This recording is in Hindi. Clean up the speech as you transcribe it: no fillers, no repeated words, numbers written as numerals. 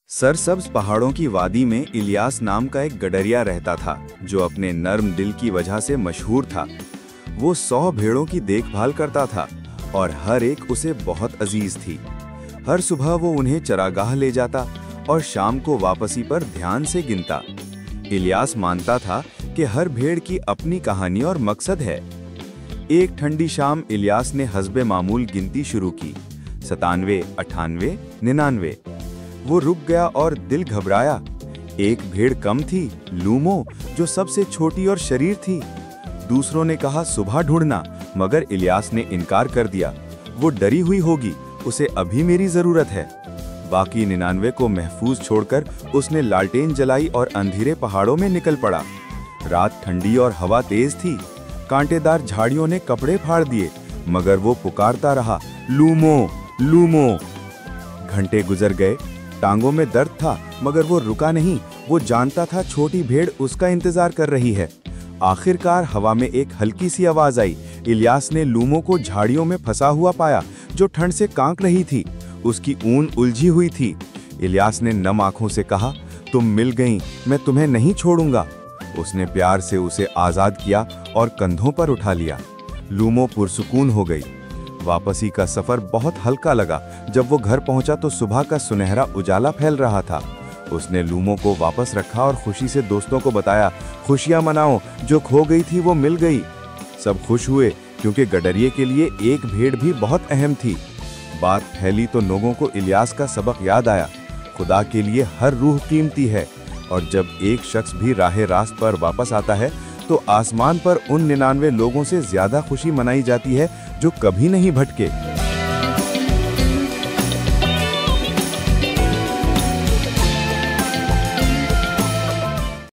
सरसब्ज पहाड़ों की वादी में इलियास नाम का एक गडरिया रहता था, जो अपने नर्म दिल की वजह से मशहूर था। वो 100 भेड़ों की देखभाल करता था और हर एक उसे बहुत अजीज थी। हर सुबह वो उन्हें चरागाह ले जाता और शाम को वापसी पर ध्यान से गिनता। इलियास मानता था कि हर भेड़ की अपनी कहानी और मकसद है। एक ठंडी शाम इलियास ने हस्बे मामूल गिनती शुरू की। 97, 98, 99। वो रुक गया और दिल घबराया। एक भेड़ कम थी, लूमो, जो सबसे छोटी और शरीर थी। दूसरों ने कहा सुबह ढूंढना, मगर इलियास ने इनकार कर दिया। वो डरी हुई होगी, उसे अभी मेरी जरूरत है। बाकी 99 को महफूज छोड़कर उसने लालटेन जलाई और अंधेरे पहाड़ों में निकल पड़ा। रात ठंडी और हवा तेज थी। कांटेदार झाड़ियों ने कपड़े फाड़ दिए, मगर वो पुकारता रहा, लूमो, लूमो। घंटे गुजर गए। टांगों में दर्द था, मगर वो रुका नहीं। वो जानता था छोटी भेड़ उसका इंतजार कर रही है। आखिरकार हवा में एक हल्की सी आवाज आई। इलियास ने लूमो को झाड़ियों में फंसा हुआ पाया, जो ठंड से कांप रही थी। उसकी ऊन उलझी हुई थी। इलियास ने नम आंखों से कहा, तुम मिल गई, मैं तुम्हें नहीं छोड़ूंगा। उसने प्यार से उसे आजाद किया और कंधों पर उठा लिया। लूमो पुरसुकून हो गई। वापसी का सफर बहुत हल्का लगा। जब वो घर पहुंचा तो सुबह का सुनहरा उजाला फैल रहा था। उसने लूमो को वापस रखा और खुशी से दोस्तों को बताया, खुशियां मनाओ, जो खो गई थी वो मिल गई। सब खुश हुए, क्योंकि गडरिये के लिए एक भेड़ भी बहुत अहम थी। बात फैली तो लोगों को इलियास का सबक याद आया। खुदा के लिए हर रूह कीमती है, और जब एक शख्स भी राहे रास्त पर वापस आता है तो आसमान पर उन 99 लोगों से ज्यादा खुशी मनाई जाती है जो कभी नहीं भटके।